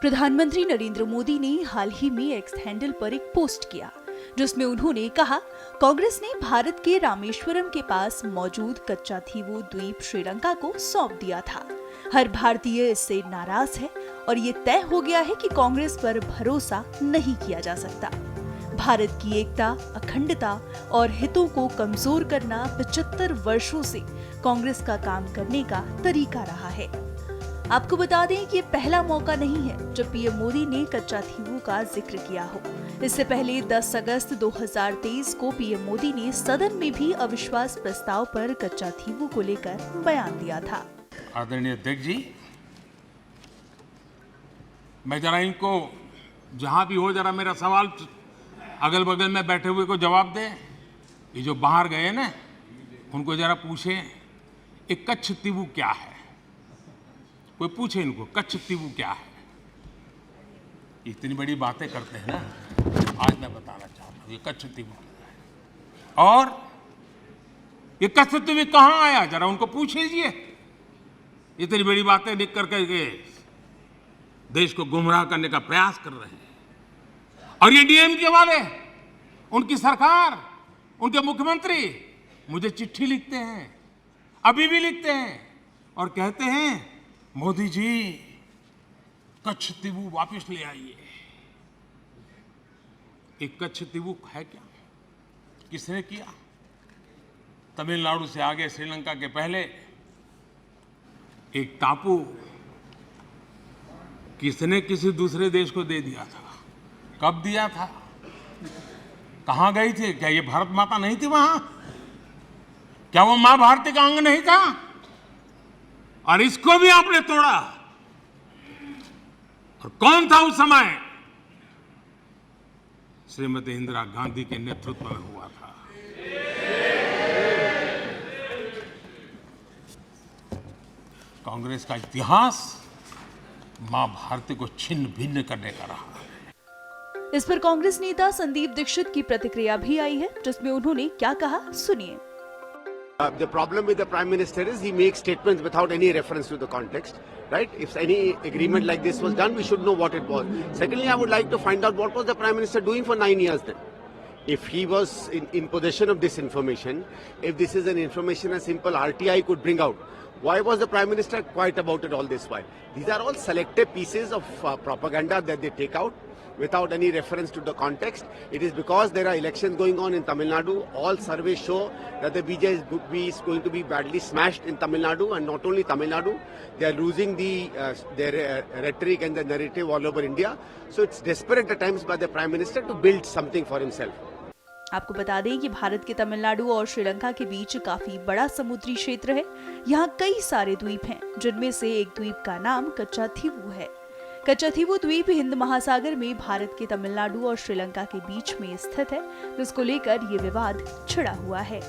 प्रधानमंत्री नरेंद्र मोदी ने हाल ही में एक्स हैंडल पर एक पोस्ट किया जिसमें उन्होंने कहा, कांग्रेस ने भारत के रामेश्वरम के पास मौजूद कच्चाथीवू द्वीप श्रीलंका को सौंप दिया था। हर भारतीय इससे नाराज है और ये तय हो गया है कि कांग्रेस पर भरोसा नहीं किया जा सकता। भारत की एकता, अखंडता और हितों को कमजोर करना 75 वर्षों से कांग्रेस का काम करने का तरीका रहा है। आपको बता दें कि ये पहला मौका नहीं है जब पीएम मोदी ने कच्चाथीवू का जिक्र किया हो। इससे पहले 10 अगस्त 2023 को पीएम मोदी ने सदन में भी अविश्वास प्रस्ताव पर कच्चाथीवू को लेकर बयान दिया था। आदरणीय अध्यक्ष जी, मैं जरा इनको जहां भी हो जरा मेरा सवाल अगल बगल में बैठे हुए को जवाब दे। ये जो बाहर गए ना, उनको जरा पूछे ये कच्चतीवू क्या है। कोई पूछे इनको कच्चतीवू क्या है। इतनी बड़ी बातें करते हैं ना, आज मैं बताना चाहता हूँ ये कच्चतीवू क्या है और ये कच्चतीवू कहाँ आया, जरा उनको पूछ लीजिए। इतनी बड़ी बातें लिख करके देश को गुमराह करने का प्रयास कर रहे हैं। और ये डीएमके वाले, उनकी सरकार, उनके मुख्यमंत्री मुझे चिट्ठी लिखते हैं, अभी भी लिखते हैं और कहते हैं, मोदी जी कच्चतीवू वापस ले आइए। एक कच्चतीवू है क्या? किसने किया? तमिलनाडु से आगे श्रीलंका के पहले एक टापू किसने किसी दूसरे देश को दे दिया था? कब दिया था? कहां गई थी? क्या ये भारत माता नहीं थी वहां? क्या वो मां भारती का अंग नहीं था? और इसको भी आपने तोड़ा। और कौन था उस समय? श्रीमती इंदिरा गांधी के नेतृत्व में हुआ था। कांग्रेस का इतिहास मां भारती को छिन्न भिन्न करने का रहा है। इस पर कांग्रेस नेता संदीप दीक्षित की प्रतिक्रिया भी आई है, जिसमें उन्होंने क्या कहा, सुनिए। The problem with the Prime Minister is he makes statements without any reference to the context, right? If any agreement like this was done, we should know what it was. Secondly, I would like to find out what was the Prime Minister doing for 9 years then. If he was in possession of this information, if this is an information a simple RTI could bring out, why was the Prime Minister quiet about it all this while? These are all selective pieces of propaganda that they take out without any reference to the context. It is because there are elections going on in Tamil Nadu. All surveys show that the BJP is going to be badly smashed in Tamil Nadu, and not only Tamil Nadu, they are losing their rhetoric and the narrative all over India. So it's desperate at times by the Prime Minister to build something for himself. आपको बता दें कि भारत के तमिलनाडु और श्रीलंका के बीच काफी बड़ा समुद्री क्षेत्र है। यहाँ कई सारे द्वीप हैं, जिनमें से एक द्वीप का नाम कच्चाथीवू है। कच्चाथीवू द्वीप हिंद महासागर में भारत के तमिलनाडु और श्रीलंका के बीच में स्थित है, जिसको लेकर ये विवाद छिड़ा हुआ है।